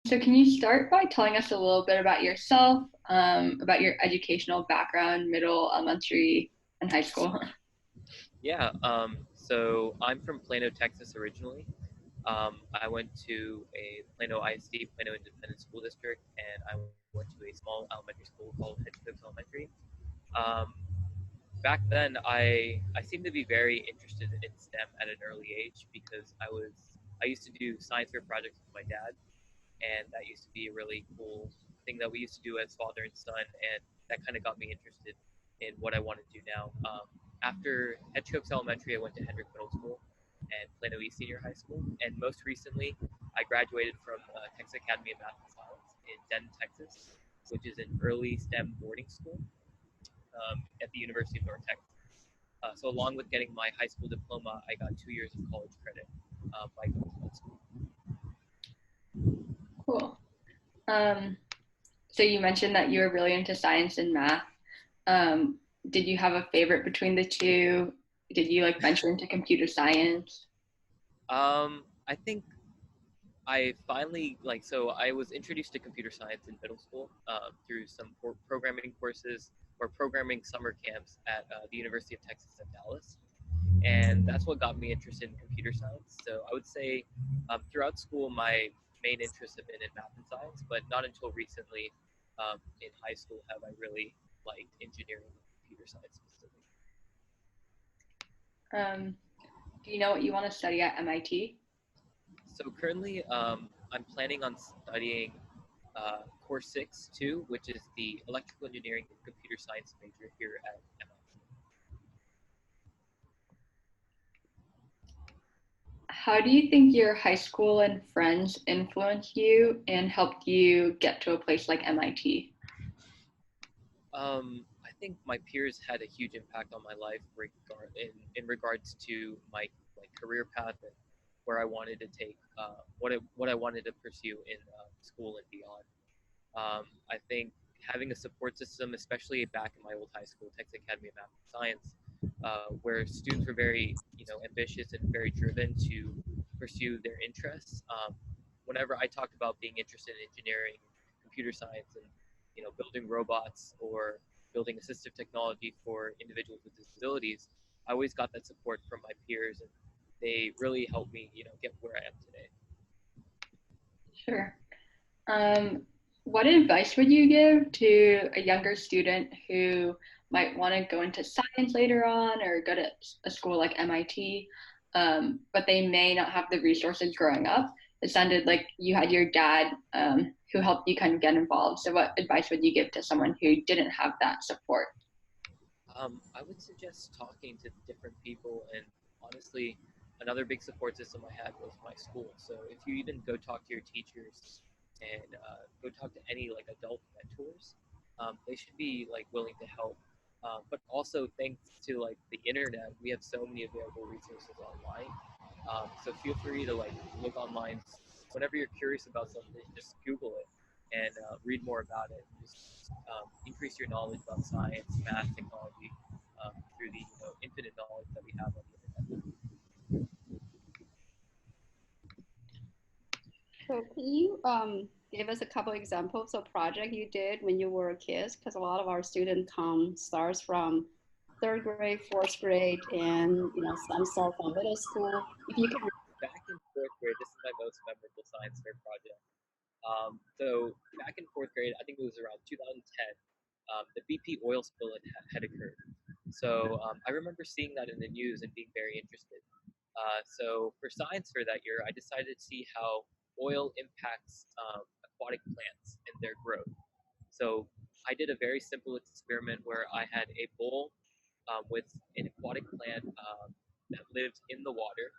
So can you start by telling us a little bit about yourself, about your educational background, middle, elementary, and high school? Yeah, so I'm from Plano, Texas originally. I went to a Plano ISD, Plano Independent School District, and I went to a small elementary school called Hedgecote Elementary. Um, Back then, I seemed to be very interested in STEM at an early age because I used to do science fair projects with my dad, and that used to be a really cool thing that we used to do as father and son, and that kind of got me interested in what I want to do now. After Hedgecote Elementary, I went to Hendrick Middle School and Plano East Senior High School, and most recently, I graduated from Texas Academy of Math and Science in Denton, Texas, which is an early STEM boarding school at the University of North Texas. So, along with getting my high school diploma, I got 2 years of college credit by going to that school. Cool. Um, so you mentioned that you were really into science and math. Um, did you have a favorite between the two? Did you like venture into computer science? I think I finally so I was introduced to computer science in middle school through some programming courses or programming summer camps at the University of Texas at Dallas, and that's what got me interested in computer science. So I would say throughout school my main interests have been in math and science, but not until recently in high school have I really liked engineering and computer science specifically. Um, do you know what you want to study at MIT? So currently, I'm planning on studying Core 6 too, which is the electrical engineering and computer science major here at MIT. How do you think your high school and friends influenced you and helped you get to a place like MIT? I think my peers had a huge impact on my life in regards to my career path and where I wanted to take what I wanted to pursue in school and beyond. I think having a support system, especially back in my old high school, Texas Academy of Math and Science, where students were very, ambitious and very driven to pursue their interests. Whenever I talked about being interested in engineering, computer science, and building robots or building assistive technology for individuals with disabilities, I always got that support from my peers, and they really helped me, get where I am today. Sure. Um, what advice would you give to a younger student who might want to go into science later on or go to a school like MIT, but they may not have the resources growing up? It sounded like you had your dad who helped you kind of get involved. So, what advice would you give to someone who didn't have that support? I would suggest talking to different people, and honestly, another big support system I had was my school. So if you even go talk to your teachers and go talk to any adult mentors, they should be willing to help. But also thanks to the internet, we have so many available resources online. So feel free to look online whenever you're curious about something. Just Google it and read more about it. Just increase your knowledge about science, math, technology through the infinite knowledge that we have on the internet. So can you give us a couple examples of project you did when you were a kid? Because a lot of our students starts from third grade, fourth grade, and some start from middle school. If you can, Back in fourth grade, this is my most memorable science fair project. So back in fourth grade, I think it was around 2010, the BP oil spill had occurred. So I remember seeing that in the news and being very interested. So for science fair that year, I decided to see how oil impacts aquatic plants and their growth. So I did a very simple experiment where I had a bowl with an aquatic plant that lived in the water,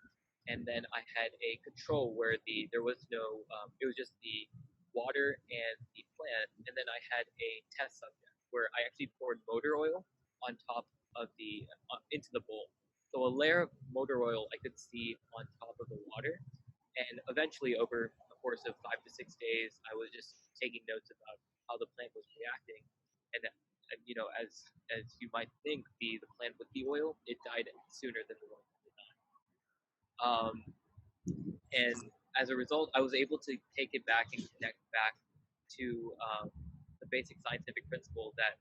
and then I had a control where there was no it was just the water and the plant, and then I had a test subject where I actually poured motor oil on top of the into the bowl. So a layer of motor oil I could see on top of the water, and eventually over the course of 5 to 6 days, I was just taking notes about how the plant was reacting, and as you might think, the plant with the oil, it died sooner than the one that did not. And as a result, I was able to take it back and connect back to the basic scientific principle that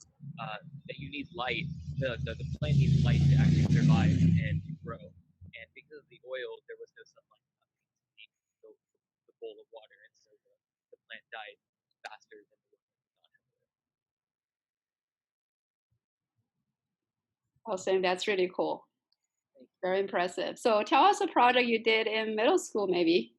you need light. The plant needs light to actually survive and to grow. And because of the oil, there was no sunlight coming to the bowl of water, and so the plant died faster than the one that did not have oil. Awesome. That's really cool. Very impressive. So tell us a project you did in middle school, maybe.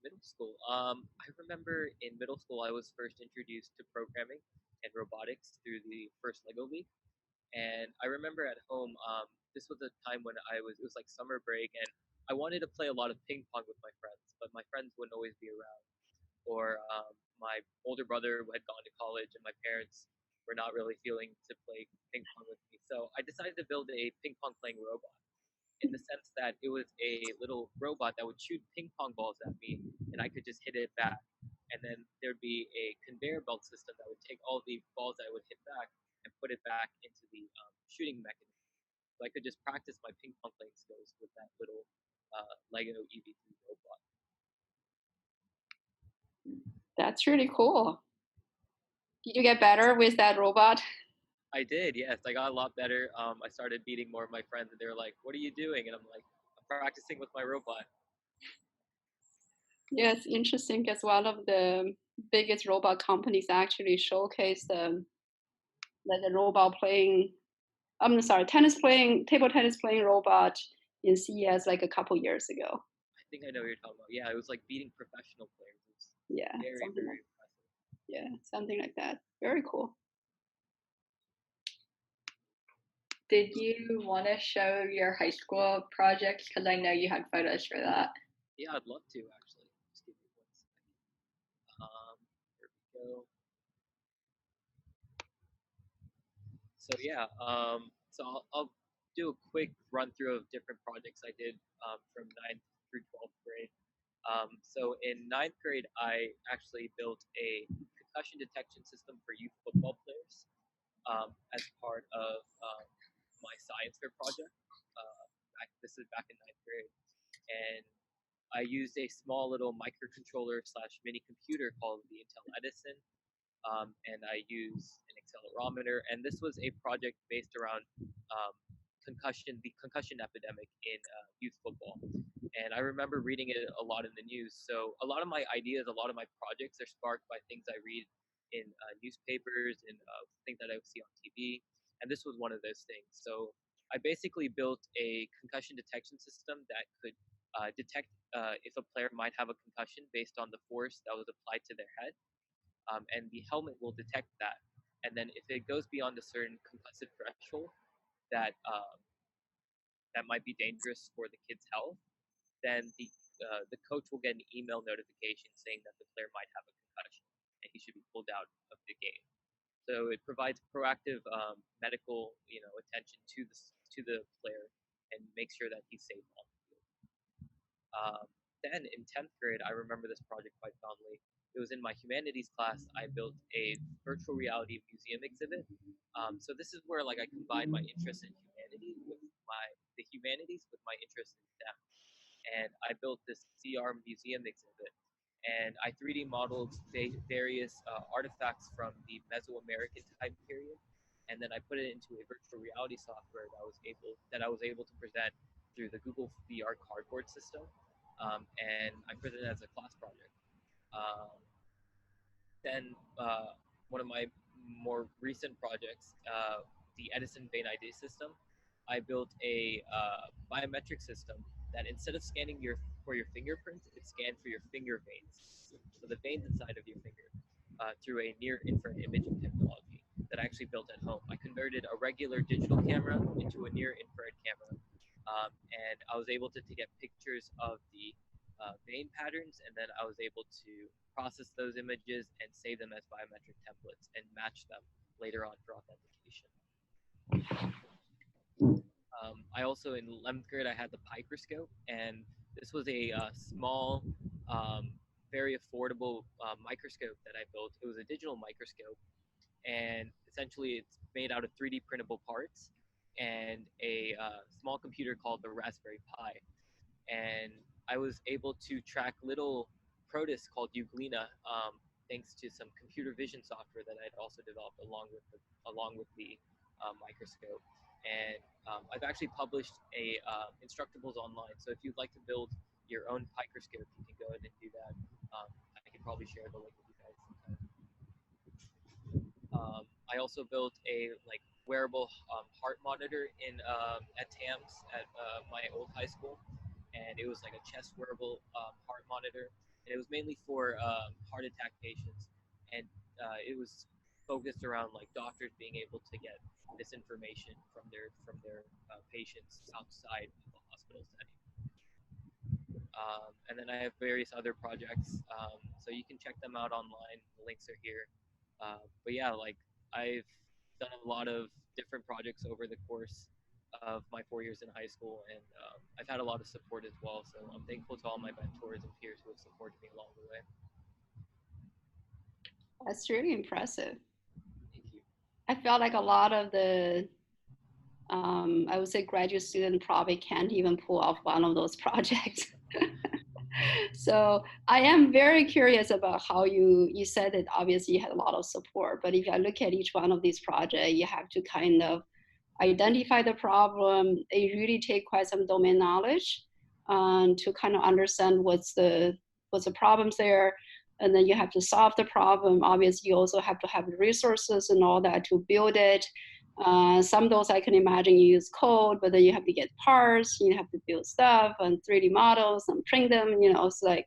Middle school. I remember in middle school I was first introduced to programming and robotics through the first Lego League. And I remember at home, this was a time when it was like summer break, and I wanted to play a lot of ping pong with my friends, but my friends wouldn't always be around. Or my older brother had gone to college, and my parents were not really feeling to play ping pong with me. So I decided to build a ping pong playing robot in the sense that it was a little robot that would shoot ping pong balls at me, and I could just hit it back. And then there'd be a conveyor belt system that would take all the balls that I would hit back and put it back into the shooting mechanism. So I could just practice my ping pong playing skills with that little Lego EV3 robot. That's really cool. Did you get better with that robot? I did, yes. I got a lot better. I started beating more of my friends, and they were like, "What are you doing?" And I'm like, "I'm practicing with my robot." Yeah, it's interesting because one of the biggest robot companies actually showcased like a robot playing, I'm sorry, table tennis playing robot in CES like a couple years ago. I think I know what you're talking about. Yeah, it was like beating professional players. It was Yeah, very, something like very impressive. yeah, something like that. Very cool. Did you want to show your high school projects? Because I know you had photos for that. Yeah, I'd love to actually. Just give me 1 second. Here we go. So yeah, I'll do a quick run through of different projects I did from ninth through 12th grade. So in ninth grade, I actually built a concussion detection system for youth football players as part of my science fair project. This is back in ninth grade, and I used a small little microcontroller slash mini computer called the Intel Edison, and I used an accelerometer. And this was a project based around the concussion epidemic in youth football. And I remember reading it a lot in the news. So a lot of my ideas, a lot of my projects are sparked by things I read in newspapers and things that I see on TV. And this was one of those things. So I basically built a concussion detection system that could detect if a player might have a concussion based on the force that was applied to their head, and the helmet will detect that. And then if it goes beyond a certain concussive threshold that that might be dangerous for the kid's health, then the coach will get an email notification saying that the player might have a concussion and he should be pulled out of the game. So it provides proactive medical attention to the player and makes sure that he's safe on the field. Um, then in 10th grade, I remember this project quite fondly. It was in my humanities class. I built a virtual reality museum exhibit. So this is where like I combined my interest in humanity with the humanities with my interest in STEM, and I built this VR museum exhibit. And I 3D modeled various artifacts from the Mesoamerican time period, and then I put it into a virtual reality software that I was able to present through the Google VR cardboard system, and I presented it as a class project. Um, then one of my more recent projects, the Edison Vein ID system, I built a biometric system that instead of scanning for your fingerprint, it scanned for your finger veins. So the veins inside of your finger through a near infrared imaging technology that I actually built at home. I converted a regular digital camera into a near infrared camera, and I was able to get pictures of the vein patterns, and then I was able to process those images and save them as biometric templates and match them later on for authentication. I also, in 11th grade, I had the microscope, and this was a small, very affordable microscope that I built. It was a digital microscope, and essentially it's made out of 3D printable parts and a small computer called the Raspberry Pi. And I was able to track little protists called euglena, thanks to some computer vision software that I'd also developed along with the microscope. And I've actually published a instructables online. So if you'd like to build your own microscope, you can go ahead and do that. I can probably share the link with you guys sometime. I also built a like wearable heart monitor in at TAMS at my old high school, and it was like a chest wearable heart monitor, and it was mainly for heart attack patients, and it was focused around like doctors being able to get this information from their patients outside of the hospital setting. And then I have various other projects, so you can check them out online. The links are here. But yeah, like I've done a lot of different projects over the course of my 4 years in high school, and I've had a lot of support as well. So I'm thankful to all my mentors and peers who have supported me along the way. That's really impressive. Thank you. I felt like a lot of the, I would say, graduate student probably can't even pull off one of those projects. So I am very curious about how you said that obviously you had a lot of support, but if I look at each one of these projects, you have to kind of identify the problem. It really take quite some domain knowledge to kind of understand what's the problems there, and then you have to solve the problem. Obviously, you also have to have the resources and all that to build it. Some of those I can imagine you use code, but then you have to get parts, you have to build stuff and 3D models and print them. You know, it's like,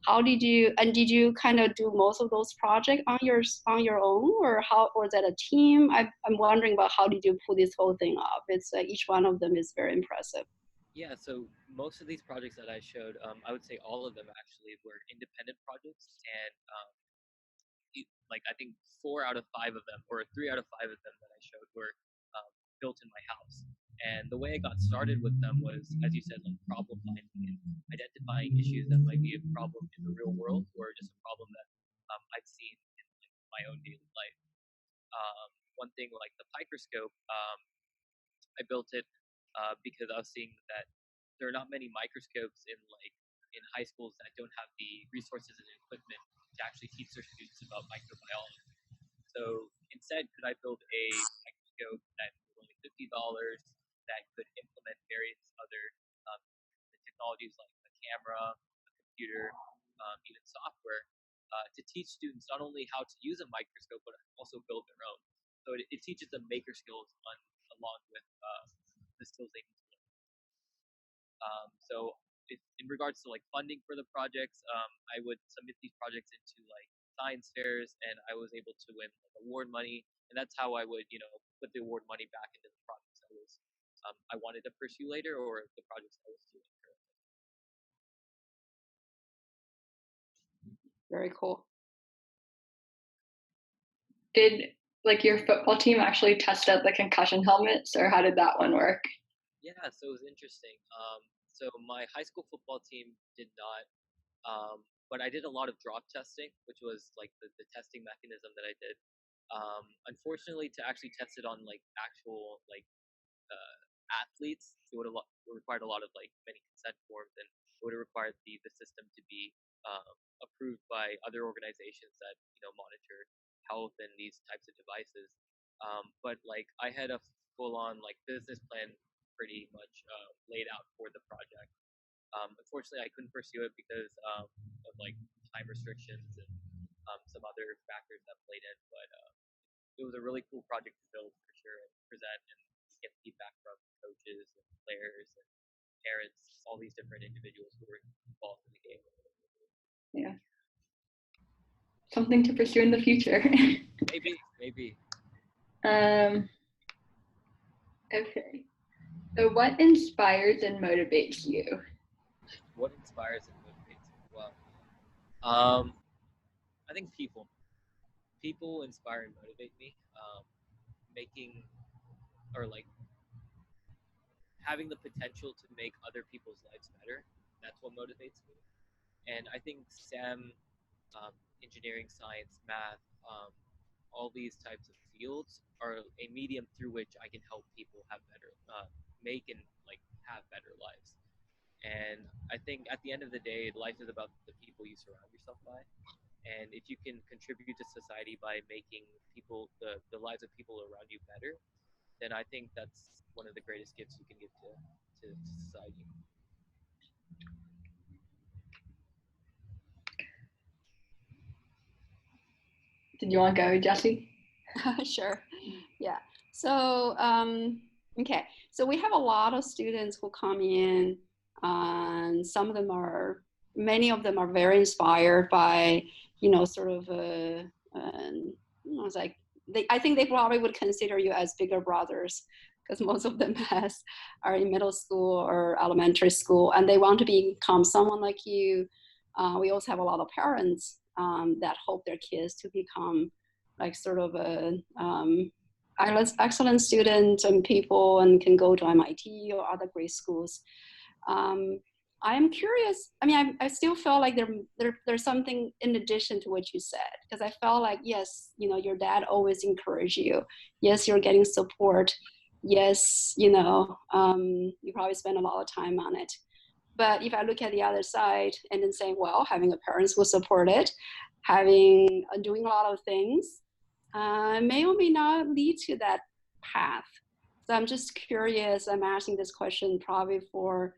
how did you kind of do most of those projects on your own, or how, or is that a team? I'm wondering about how did you pull this whole thing off? It's each one of them is very impressive. Yeah, so most of these projects that I showed, I would say all of them actually were independent projects, and like I think 4 out of 5 of them, or 3 out of 5 of them that I showed were built in my house. And the way I got started with them was, as you said, like problem finding and identifying issues that might be a problem in the real world or just a problem that I've seen in like, my own daily life. One thing like the microscope, I built it because I was seeing that there are not many microscopes in high schools that don't have the resources and equipment to actually teach their students about microbiology. So instead, could I build a microscope that was only $50 that could implement various other um, technologies like a camera, a computer, even software to teach students not only how to use a microscope but also build their own. So it teaches them maker skills along with the skills they need to learn. So in regards to like funding for the projects, I would submit these projects into like science fairs, and I was able to win like award money, and that's how I would put the award money back into the projects I wanted to pursue later, or the projects I was doing currently. Very cool. Did like your football team actually test out the concussion helmets, or how did that one work? Yeah, so it was interesting. So my high school football team did not, but I did a lot of drop testing, which was like the testing mechanism that I did. Unfortunately, to actually test it on like actual like uh, athletes, it would have required a lot of like many consent forms, and it would have required the system to be approved by other organizations that monitor health and these types of devices. But like I had a full on like business plan pretty much laid out for the project. Unfortunately, I couldn't pursue it because of like time restrictions and some other factors that played in. But it was a really cool project to build for sure and present and get feedback from coaches and players and parents, all these different individuals who were involved in the game. Yeah, something to pursue in the future. Maybe. um, okay. So, what inspires and motivates you? What inspires and motivates me? Well, um, I think people inspire and motivate me. Making or like having the potential to make other people's lives better. That's what motivates me. And I think STEM, engineering, science, math, all these types of fields are a medium through which I can help people have better, make and like have better lives. And I think at the end of the day, life is about the people you surround yourself by. And if you can contribute to society by making the lives of people around you better, then I think that's one of the greatest gifts you can give to society. Did you want to go, Jesse? Sure. Yeah. So, okay. So we have a lot of students who come in, and many of them are very inspired by, sort of, it's like I think they probably would consider you as bigger brothers because most of them are in middle school or elementary school, and they want to become someone like you. We also have a lot of parents that hope their kids to become like sort of a excellent student and people and can go to MIT or other great schools. Um, I am curious. I mean, I still feel like there's something in addition to what you said, because I felt like, yes, your dad always encouraged you. Yes, you're getting support. Yes, you probably spend a lot of time on it. But if I look at the other side and then say, well, having a parents who support it, doing a lot of things, may or may not lead to that path. So I'm just curious. I'm asking this question probably for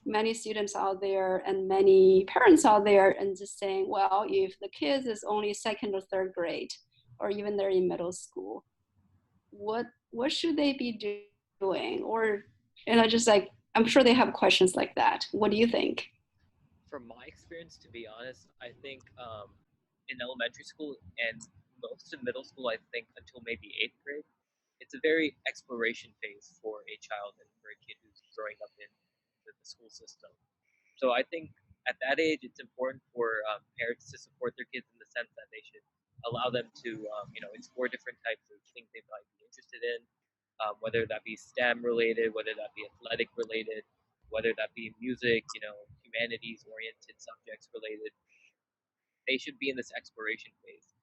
many students out there and many parents out there, and just saying, well, if the kids is only second or third grade, or even they're in middle school, what should they be doing? Or just like I'm sure they have questions like that. What do you think? From my experience, to be honest, I think in elementary school and most of middle school, I think until maybe eighth grade, it's a very exploration phase for a child and for a kid who's growing up in the school system. So I think at that age, it's important for parents to support their kids in the sense that they should allow them to, explore different types of things they might be interested in, whether that be STEM related, whether that be athletic related, whether that be music, humanities oriented subjects related. They should be in this exploration phase.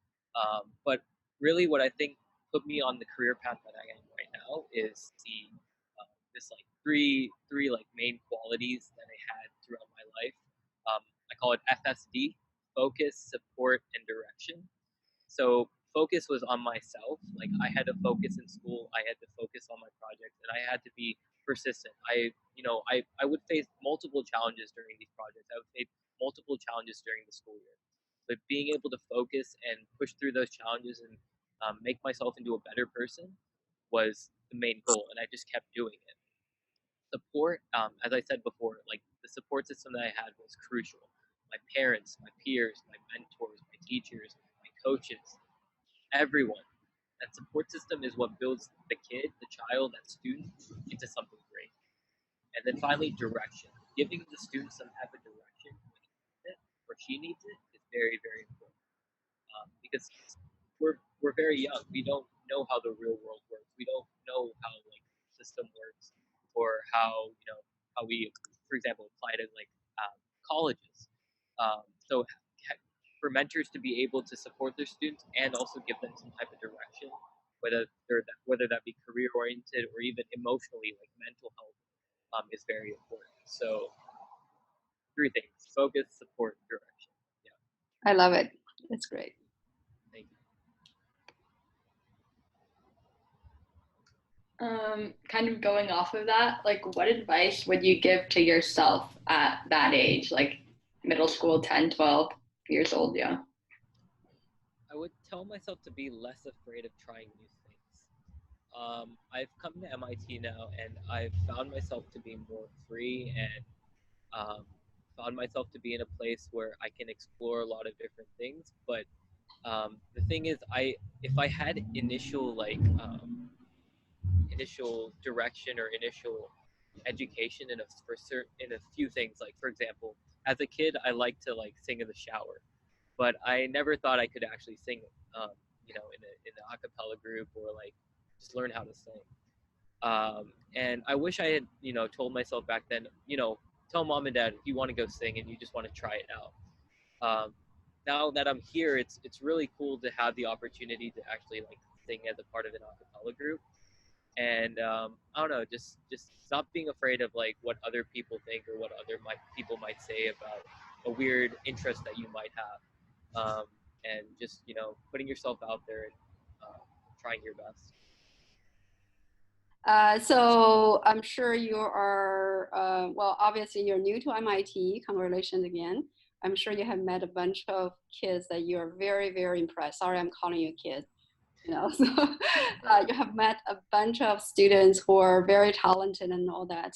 But really, what I think put me on the career path that I am right now is the this like three like main qualities that I had throughout my life. I call it FSD: focus, support, and direction. So focus was on myself. Like I had to focus in school. I had to focus on my projects, and I had to be persistent. I would face multiple challenges during these projects. I would face multiple challenges during the school year. But being able to focus and push through those challenges and make myself into a better person was the main goal, and I just kept doing it. Support, as I said before, like the support system that I had was crucial. My parents, my peers, my mentors, my teachers, my coaches, everyone. That support system is what builds the kid, the child, that student into something great. And then finally, direction. Giving the student some type of direction when he needs it or she needs it is very, very important. Because we're very young. We don't know how the real world works. We don't know how like the system works, or how we, for example, apply to like colleges. So for mentors to be able to support their students and also give them some type of direction, whether that be career oriented or even emotionally, like mental health, is very important. So three things: focus, support, direction. Yeah, I love it. It's great. thank you. Kind of going off of that, like what advice would you give to yourself at that age, like middle school, 10, 12 years old? Yeah. I would tell myself to be less afraid of trying new things. I've come to MIT now, and I've found myself to be more free and found myself to be in a place where I can explore a lot of different things. But the thing is, if I had initial direction or initial education in a few things, like for example, as a kid, I like to like sing in the shower, but I never thought I could actually sing, um, in an acapella group or like just learn how to sing. And I wish I had, told myself back then, tell mom and dad if you want to go sing and you just want to try it out. Um, Now that I'm here, it's really cool to have the opportunity to actually like sing as a part of an acapella group. and I don't know, just stop being afraid of like what other people think or what people might say about a weird interest that you might have, and just putting yourself out there and trying your best. So I'm sure you are, well, obviously you're new to MIT. Congratulations again. I'm sure you have met a bunch of kids that you're very, very impressed. Sorry, I'm calling you kids. So you have met a bunch of students who are very talented and all that.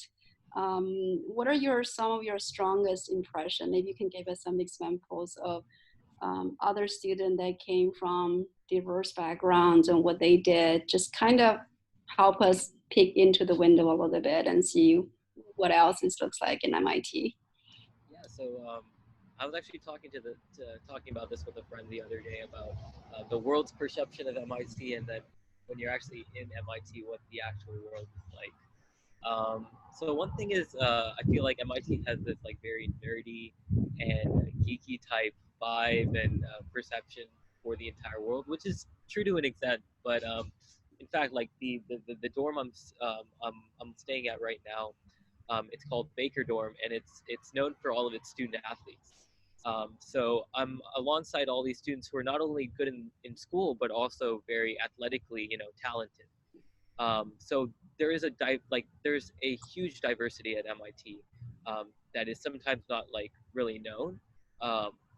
What are some of your strongest impression? Maybe you can give us some examples of other students that came from diverse backgrounds and what they did. Just kind of help us peek into the window a little bit and see what else it looks like in MIT. Yeah, so I was actually talking about this with a friend the other day about the world's perception of MIT, and then when you're actually in MIT, what the actual world is like. So one thing is, I feel like MIT has this like very nerdy and geeky type vibe and perception for the entire world, which is true to an extent. But in fact, like the dorm I'm staying at right now, it's called Baker Dorm, and it's known for all of its student athletes. So I'm alongside all these students who are not only good in school but also very athletically, talented. So there's a huge diversity at MIT that is sometimes not like really known.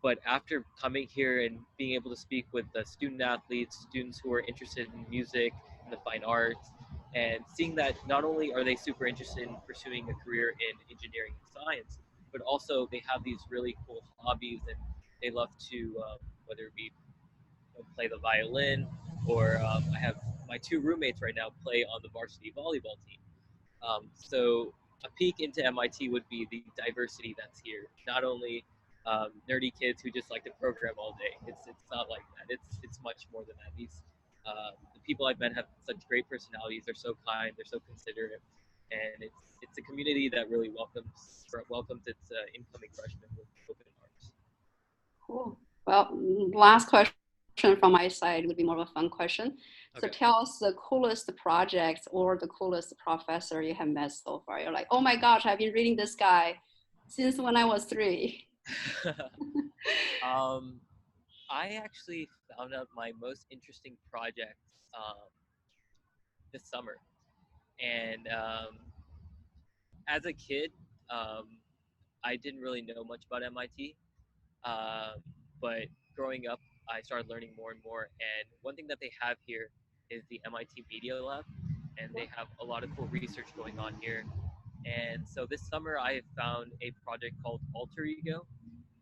But after coming here and being able to speak with the student athletes, students who are interested in music and the fine arts, and seeing that not only are they super interested in pursuing a career in engineering and science, but also they have these really cool hobbies and they love to whether it be play the violin, or I have my two roommates right now play on the varsity volleyball team. So a peek into MIT would be the diversity that's here. Not only nerdy kids who just like to program all day. It's not like that. It's much more than that. The people I've met have such great personalities. They're so kind. They're so considerate, and it's a community that really welcomes its incoming freshmen with open arms. Cool. Well, last question from my side would be more of a fun question. So Okay. tell us the coolest project or the coolest professor you have met so far. You're like, oh my gosh, I've been reading this guy since when I was 3. um, I actually found out my most interesting project um, this summer, and as a kid, um, I didn't really know much about MIT, um, but growing up, I started learning more and more. And one thing that they have here is the MIT Media Lab, and they have a lot of cool research going on here. And so this summer, I found a project called Alter Ego,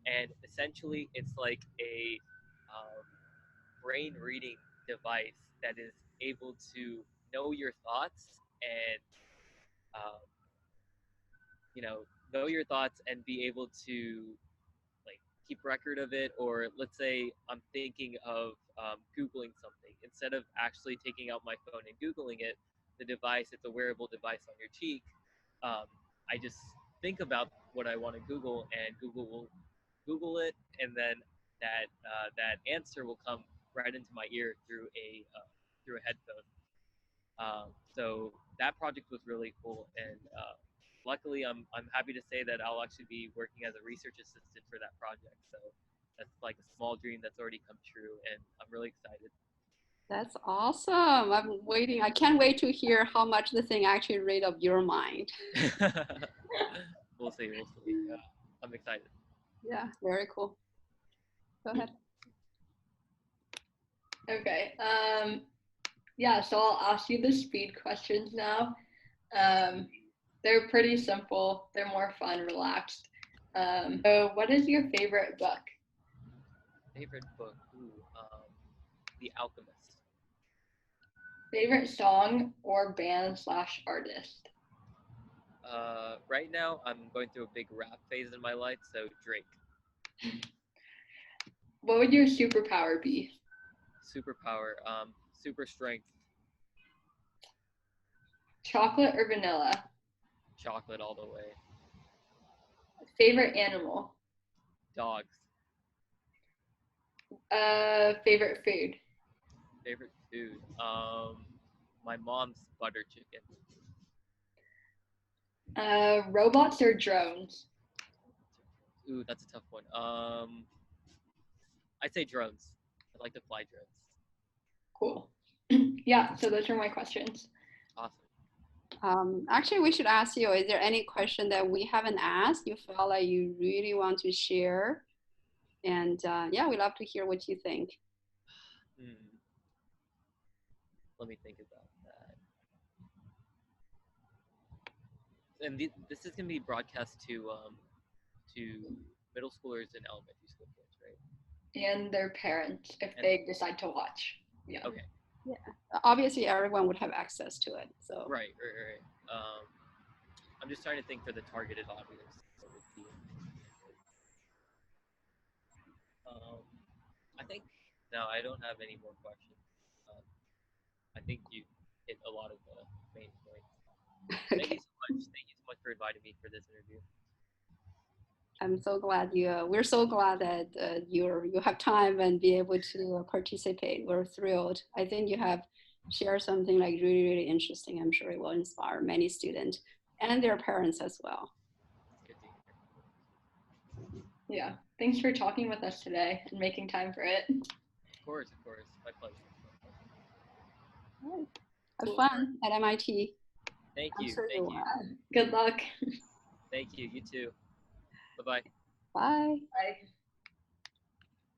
and essentially, it's like a brain reading device that is able to know your thoughts and um, know your thoughts and be able to like keep record of it. Or let's say I'm thinking of googling something, instead of actually taking out my phone and googling it, the device, it's a wearable device on your cheek. um, I just think about what I want to google, and Google will google it, and then that answer will come right into my ear through a headphone. So that project was really cool, and luckily, I'm happy to say that I'll actually be working as a research assistant for that project. So that's like a small dream that's already come true, and I'm really excited. That's awesome. I'm waiting. I can't wait to hear how much the thing actually read of your mind. We'll see. We'll see. I'm excited. Yeah, very cool. Go ahead. Okay. Yeah, so I'll ask you the speed questions now. Um, they're pretty simple. They're more fun, relaxed. So what is your favorite book? Favorite book? Ooh, The Alchemist. Favorite song or band slash artist? Right now, I'm going through a big rap phase in my life, so Drake. What would your superpower be? Superpower, super strength, Chocolate or vanilla? chocolate all the way. Favorite animal? Dogs. Favorite food? Favorite food. My mom's butter chicken. Robots or drones? Ooh, that's a tough one. I'd say drones. I'd like to fly drones. Cool. Yeah, so those are my questions. Awesome. Actually, we should ask you, is there any question that we haven't asked you felt like you really want to share? And yeah, we'd love to hear what you think. Hmm. Let me think about that. And this is gonna be broadcast to middle schoolers and elementary school kids, right? And their parents, if And they decide to watch. Yeah. okay, Yeah, obviously everyone would have access to it. So right. I'm just trying to think for the targeted audience. What would be? Um, I think no, I don't have any more questions. Um, I think you hit a lot of the main points. Thank you okay, so much. Thank you so much for inviting me for this interview. I'm so glad you. We're so glad that you have time and be able to participate. We're thrilled. I think you have shared something like really interesting. I'm sure it will inspire many students and their parents as well. It's good to hear. Yeah. Thanks for talking with us today and making time for it. Of course. My pleasure. All right. Have Cool. fun at MIT. Thank I'm you. sure you Thank you. will. Good luck. Thank you. You too. Bye bye. Bye. Bye.